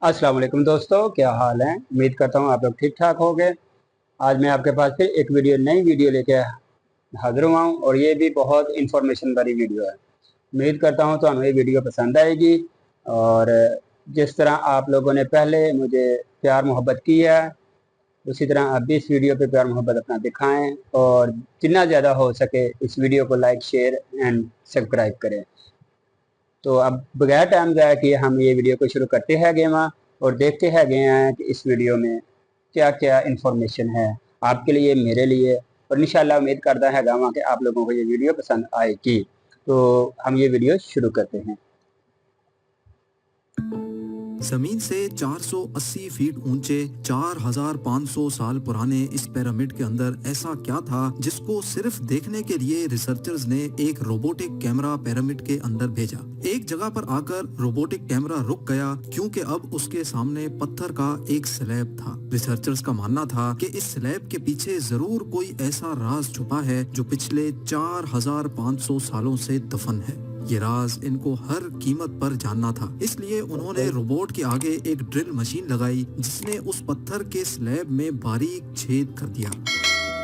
अस्सलाम वालेकुम दोस्तों, क्या हाल है। उम्मीद करता हूँ आप लोग ठीक ठाक होंगे। आज मैं आपके पास फिर एक नई वीडियो लेके हाजिर हुआ हूँ और ये भी बहुत इंफॉर्मेशन वाली वीडियो है। उम्मीद करता हूँ तो ये वीडियो पसंद आएगी और जिस तरह आप लोगों ने पहले मुझे प्यार मोहब्बत की है उसी तरह आप भी इस वीडियो पे प्यार मोहब्बत अपना दिखाएं और जितना ज़्यादा हो सके इस वीडियो को लाइक शेयर एंड सब्सक्राइब करें। तो अब बगैर टाइम ज़ाया किए हम ये वीडियो को शुरू करते हैं गेमा और देखते हैं गए हैं कि इस वीडियो में क्या क्या इंफॉर्मेशन है आपके लिए मेरे लिए, और इंशाल्लाह उम्मीद करता है गामा कि आप लोगों को ये वीडियो पसंद आएगी। तो हम ये वीडियो शुरू करते हैं। जमीन से 480 फीट ऊंचे 4500 साल पुराने इस पिरामिड के अंदर ऐसा क्या था जिसको सिर्फ देखने के लिए रिसर्चर्स ने एक रोबोटिक कैमरा पिरामिड के अंदर भेजा। एक जगह पर आकर रोबोटिक कैमरा रुक गया क्योंकि अब उसके सामने पत्थर का एक स्लैब था। रिसर्चर्स का मानना था कि इस स्लैब के पीछे जरूर कोई ऐसा राज छुपा है जो पिछले 4500 सालों से दफन है। ये राज इनको हर कीमत पर जानना था, इसलिए उन्होंने रोबोट के आगे एक ड्रिल मशीन लगाई जिसने उस पत्थर के स्लैब में बारीक छेद कर दिया।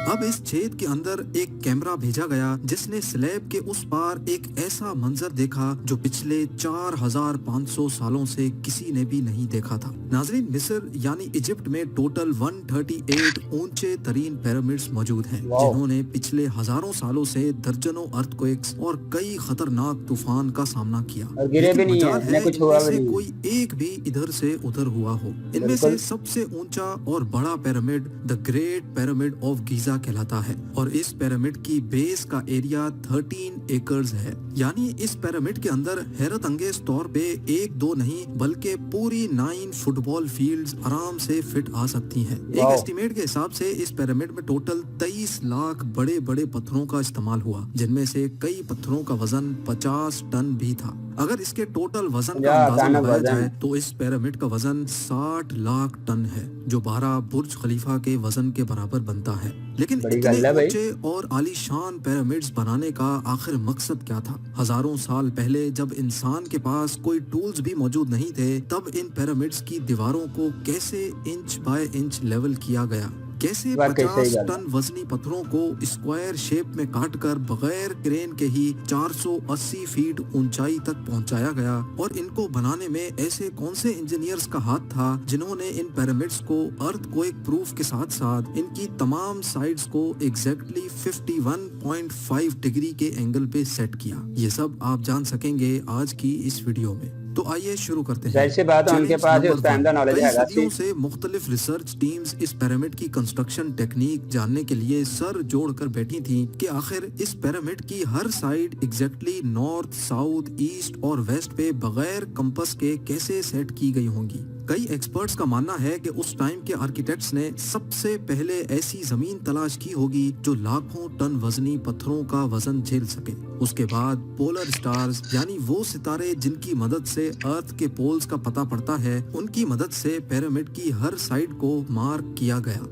अब इस छेद के अंदर एक कैमरा भेजा गया जिसने स्लैब के उस पार एक ऐसा मंजर देखा जो पिछले 4500 सालों से किसी ने भी नहीं देखा था। नाजरीन, मिस्र यानी इजिप्ट में टोटल 138 ऊंचे तरीन पिरामिड्स मौजूद हैं जिन्होंने पिछले हजारों सालों से दर्जनों अर्थक्वेक्स और कई खतरनाक तूफान का सामना किया। और गिरे भी नहीं है, है कुछ हुआ इनमें भी से नहीं। कोई एक भी इधर से उधर हुआ हो। इनमें से सबसे ऊंचा और बड़ा pyramid the great pyramid of Giza कहलाता है और इस पिरामिड की बेस का एरिया 13 एकर्स है। यानी इस पिरामिड के अंदर हैरत अंगेज तौर पे एक दो नहीं बल्कि पूरी 9 फुटबॉल फील्ड्स आराम से फिट आ सकती हैं। एक एस्टिमेट के हिसाब से इस पिरामिड में टोटल 23 लाख बड़े बड़े पत्थरों का इस्तेमाल हुआ, जिनमें से कई पत्थरों का वजन 50 टन भी था। अगर इसके टोटल वजन का अंदाजा लगाया जाए तो इस पिरामिड का वजन 60 लाख टन है, जो 12 बुर्ज खलीफा के वजन के बराबर बनता है। लेकिन इतने ऊंचे और आलीशान पिरामिड्स बनाने का आखिर मकसद क्या था? हजारों साल पहले जब इंसान के पास कोई टूल्स भी मौजूद नहीं थे, तब इन पिरामिड्स की दीवारों को कैसे इंच बाय इंच लेवल किया गया? कैसे 50 टन वजनी पत्थरों को स्क्वायर शेप में काटकर बगैर क्रेन के ही 480 फीट ऊंचाई तक पहुंचाया गया? और इनको बनाने में ऐसे कौन से इंजीनियर्स का हाथ था जिन्होंने इन पिरामिड्स को अर्थक्वेक प्रूफ के साथ साथ इनकी तमाम साइड्स को एग्जैक्टली 51.5 डिग्री के एंगल पे सेट किया? ये सब आप जान सकेंगे आज की इस वीडियो में। तो आइए शुरू करते हैं। से बात उनके पास है, उसका अंदर नॉलेज है। सदियों से मुख्तलिफ रिसर्च टीम्स इस पिरामिड की कंस्ट्रक्शन टेक्निक जानने के लिए सर जोड़कर बैठी थी कि आखिर इस पिरामिड की हर side exactly north, south, east और वेस्ट पे बगैर कंपास के कैसे सेट की गई होंगी। कई एक्सपर्ट्स का मानना है कि उस टाइम के आर्किटेक्ट्स ने सबसे पहले ऐसी जमीन तलाश की होगी जो लाखों टन वजनी पत्थरों का वजन झेल सके। उसके बाद पोलर स्टार्स यानी वो सितारे जिनकी मदद से अर्थ के पोल्स का पता पड़ता है, उनकी मदद से पिरामिड की हर साइड को मार्क किया गया।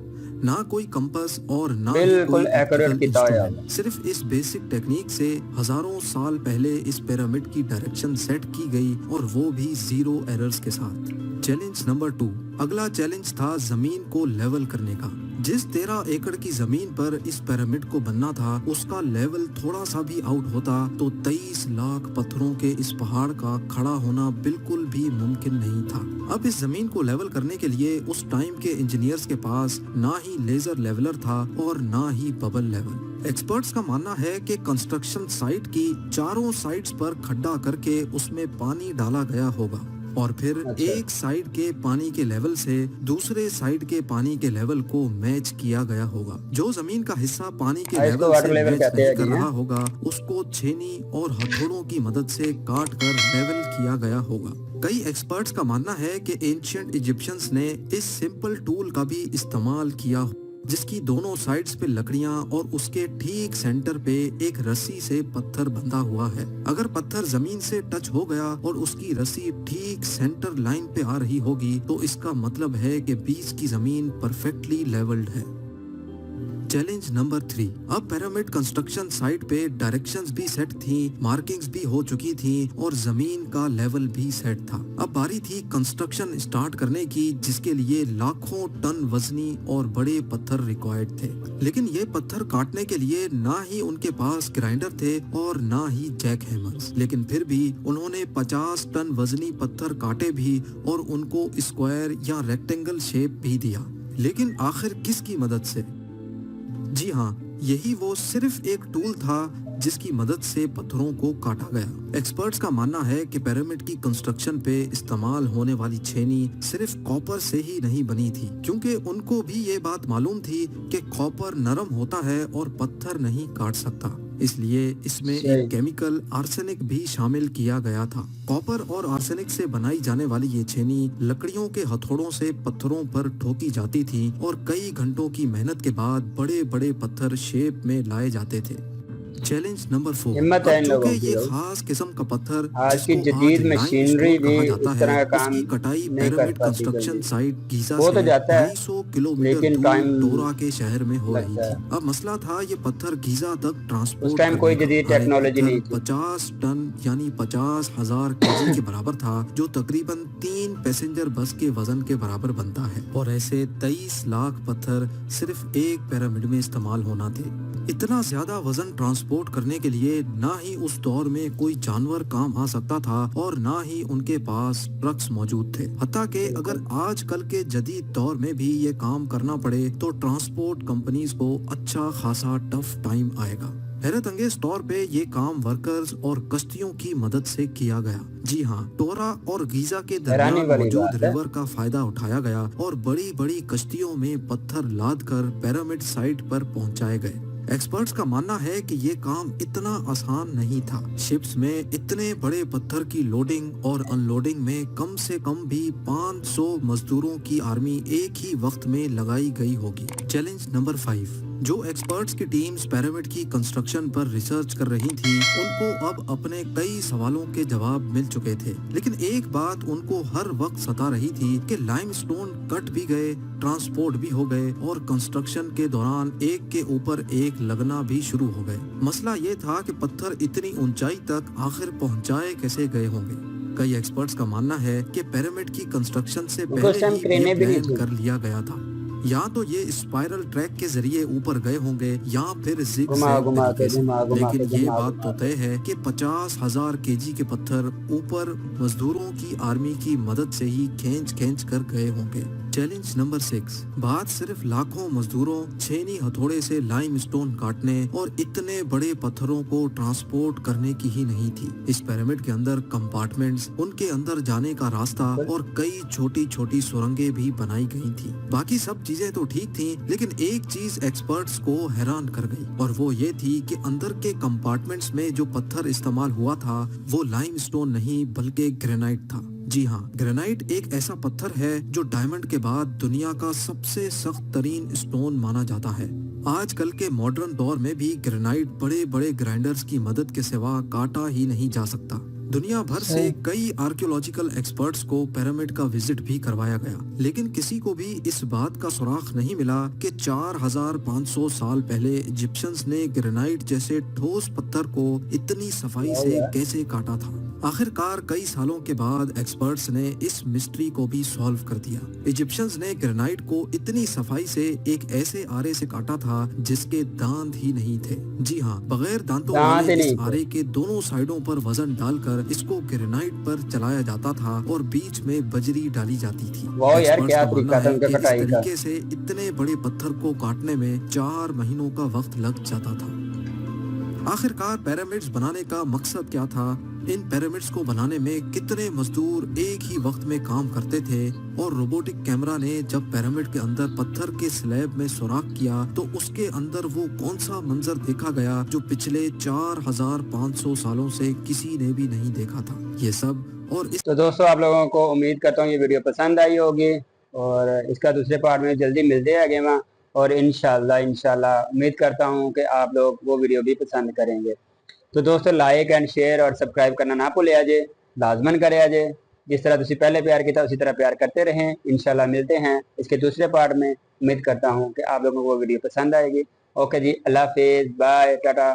ना कोई कंपास और ना बिल्कुल एक्यूरेट किया। सिर्फ इस बेसिक टेक्निक से हजारों साल पहले इस पिरामिड की डायरेक्शन सेट की गई और वो भी 0 एरर्स के साथ। Challenge number 2। अगला चैलेंज था जमीन को लेवल करने का। जिस 13 एकड़ की जमीन पर इस पिरामिड को बनना था, उसका लेवल थोड़ा सा भी आउट होता तो 23 लाख पत्थरों के इस पहाड़ का खड़ा होना बिल्कुल भी मुमकिन नहीं था। अब इस जमीन को लेवल करने के लिए उस टाइम के इंजीनियर्स के पास ना ही लेजर लेवलर था और ना ही बबल लेवल। एक्सपर्ट्स का मानना है कि कंस्ट्रक्शन साइट की चारों साइड्स पर खड्डा करके उसमें पानी डाला गया होगा और फिर एक साइड के पानी के लेवल से दूसरे साइड के पानी के लेवल को मैच किया गया होगा। जो जमीन का हिस्सा पानी के लेवल से मैच नहीं कर रहा होगा, उसको छेनी और हथौड़ों की मदद से काट कर लेवल किया गया होगा। कई एक्सपर्ट्स का मानना है कि एंशिएंट इजिप्शियंस ने इस सिंपल टूल का भी इस्तेमाल किया, जिसकी दोनों साइड्स पे लकड़ियां और उसके ठीक सेंटर पे एक रस्सी से पत्थर बंधा हुआ है। अगर पत्थर जमीन से टच हो गया और उसकी रस्सी ठीक सेंटर लाइन पे आ रही होगी तो इसका मतलब है कि बीच की जमीन परफेक्टली लेवल्ड है। Challenge number 3। अब पिरामिड कंस्ट्रक्शन साइट पे डायरेक्शंस भी सेट थी, मार्किंग्स भी हो चुकी थी और जमीन का लेवल भी सेट था। अब बारी थी कंस्ट्रक्शन स्टार्ट करने की, जिसके लिए लाखों टन वजनी और बड़े पत्थर रिक्वायर्ड थे। लेकिन ये पत्थर काटने के लिए ना ही उनके पास ग्राइंडर थे और ना ही जैक हैमर्स। लेकिन फिर भी उन्होंने 50 टन वजनी पत्थर काटे भी और उनको स्क्वायर या रेक्टेंगल शेप भी दिया। लेकिन आखिर किसकी मदद से? जी हाँ, यही वो सिर्फ एक टूल था जिसकी मदद से पत्थरों को काटा गया। एक्सपर्ट्स का मानना है कि पिरामिड की कंस्ट्रक्शन पे इस्तेमाल होने वाली छेनी सिर्फ कॉपर से ही नहीं बनी थी, क्योंकि उनको भी ये बात मालूम थी कि कॉपर नरम होता है और पत्थर नहीं काट सकता। इसलिए इसमें एक केमिकल आर्सेनिक भी शामिल किया गया था। कॉपर और आर्सेनिक से बनाई जाने वाली ये छेनी लकड़ियों के हथौड़ों से पत्थरों पर ठोकी जाती थी और कई घंटों की मेहनत के बाद बड़े बड़े पत्थर शेप में लाए जाते थे। Challenge number 4। हिम्मत है इन लोगों की। ये खास किस्म का पत्थर आज की जदीद मशीनरी भी इस तरह का काम कटाई नहीं कर पिरामिड पाती कंस्ट्रक्शन जल्दी। साइट गीजा हो तो से जाता है, 250 किलोमीटर लेकिन दूर टाइम डोरा के शहर में हो रही लगता थी। है। अब मसला था ये पत्थर गीजा तक ट्रांसपोर्ट उस टाइम कोई जदीद टेक्नोलॉजी नहीं थी। 50 टन यानी 50,000 केजी के बराबर था, जो तकरीबन 3 पैसेंजर बस के वजन के बराबर बनता है। और ऐसे 23 लाख पत्थर सिर्फ एक पिरामिड में इस्तेमाल होना थे। इतना ज्यादा वजन ट्रांसपोर्ट करने के लिए ना ही उस दौर में कोई जानवर काम आ सकता था और ना ही उनके पास ट्रक्स मौजूद थे। हत्ता कि अगर आजकल के जदीद दौर में भी ये काम करना पड़े तो ट्रांसपोर्ट कंपनीज को अच्छा खासा टफ टाइम आएगा। हैरत अंगेज तौर पे ये काम वर्कर्स और कश्तियों की मदद से किया गया। जी हाँ, टोरा और गीजा के दरमियान मौजूद रिवर का फायदा उठाया गया और बड़ी बड़ी कश्तियों में पत्थर लाद कर पिरामिड साइट पर पहुंचाए गए। एक्सपर्ट्स का मानना है कि ये काम इतना आसान नहीं था। शिप्स में इतने बड़े पत्थर की लोडिंग और अनलोडिंग में कम से कम भी 500 मजदूरों की आर्मी एक ही वक्त में लगाई गई होगी। Challenge number 5। जो एक्सपर्ट्स की टीम्स पिरामिड की कंस्ट्रक्शन पर रिसर्च कर रही थी, उनको अब अपने कई सवालों के जवाब मिल चुके थे। लेकिन एक बात उनको हर वक्त सता रही थी कि लाइमस्टोन कट भी गए, ट्रांसपोर्ट भी हो गए और कंस्ट्रक्शन के दौरान एक के ऊपर एक लगना भी शुरू हो गए। मसला ये था कि पत्थर इतनी ऊंचाई तक आखिर पहुंचाए कैसे गए होंगे। कई एक्सपर्ट्स का मानना है कि पिरामिड की कंस्ट्रक्शन से पहले ही ये प्लान कर लिया गया था। या तो ये स्पाइरल ट्रैक के जरिए ऊपर गए होंगे या फिर लेकिन ये बात तो तय है कि 50,000 केजी के पत्थर ऊपर मजदूरों की आर्मी की मदद से ही खींच कर गए होंगे। Challenge number 6। बात सिर्फ लाखों मजदूरों, छेनी हथौड़े से लाइमस्टोन काटने और इतने बड़े पत्थरों को ट्रांसपोर्ट करने की ही नहीं थी। इस पिरामिड के अंदर कंपार्टमेंट्स, उनके अंदर जाने का रास्ता और कई छोटी छोटी सुरंगें भी बनाई गई थी। बाकी सब चीजें तो ठीक थी, लेकिन एक चीज एक्सपर्ट्स को हैरान कर गई और वो ये थी कि अंदर के कंपार्टमेंट्स में जो पत्थर इस्तेमाल हुआ था वो लाइमस्टोन नहीं बल्कि ग्रेनाइट था। जी हाँ, ग्रेनाइट एक ऐसा पत्थर है जो डायमंड के बाद दुनिया का सबसे सख्त तरीन स्टोन माना जाता है। आजकल के मॉडर्न दौर में भी ग्रेनाइट बड़े बड़े ग्राइंडर्स की मदद के सिवा काटा ही नहीं जा सकता। दुनिया भर से कई आर्कियोलॉजिकल एक्सपर्ट्स को पिरामिड का विजिट भी करवाया गया, लेकिन किसी को भी इस बात का सुराग नहीं मिला कि 4500 साल पहले इजिप्शियंस ने ग्रेनाइट जैसे ठोस पत्थर को इतनी सफाई से कैसे काटा था। आखिरकार कई सालों के बाद एक्सपर्ट्स ने इस मिस्ट्री को भी सॉल्व कर दिया। इजिप्शियंस ने ग्रेनाइट को इतनी सफाई से एक ऐसे आरे से काटा था जिसके दांत ही नहीं थे। जी हाँ, बगैर दांतों वाले इस आरे के दोनों साइडों पर वजन डालकर इसको ग्रेनाइट पर चलाया जाता था और बीच में बजरी डाली जाती थी। इस तरीके से इतने बड़े पत्थर को काटने में 4 महीनों का वक्त लग जाता था। आखिरकार पिरामिड्स बनाने का मकसद क्या था? इन पिरामिड्स को बनाने में कितने मजदूर एक ही वक्त में काम करते थे? और रोबोटिक कैमरा ने जब पिरामिड के अंदर पत्थर के स्लैब में सुराख किया तो उसके अंदर वो कौन सा मंजर देखा गया जो पिछले 4500 सालों से किसी ने भी नहीं देखा था? ये सब और इस... तो दोस्तों, आप लोगों को उम्मीद करता हूँ ये वीडियो पसंद आई होगी और इसका दूसरे पार्ट में जल्दी मिलते हैं आगे में। और इंशाल्लाह उम्मीद करता हूँ कि आप लोग वो वीडियो भी पसंद करेंगे। तो दोस्तों, लाइक एंड शेयर और सब्सक्राइब करना ना भूले आजे, लाजमन करे आजे। जिस तरह तुसी पहले प्यार किया उसी तरह प्यार करते रहें। इंशाल्लाह मिलते हैं इसके दूसरे पार्ट में। उम्मीद करता हूँ कि आप लोगों को वो वीडियो पसंद आएगी। اوکے جی, اللہ حافظ, بائے, ٹاٹا.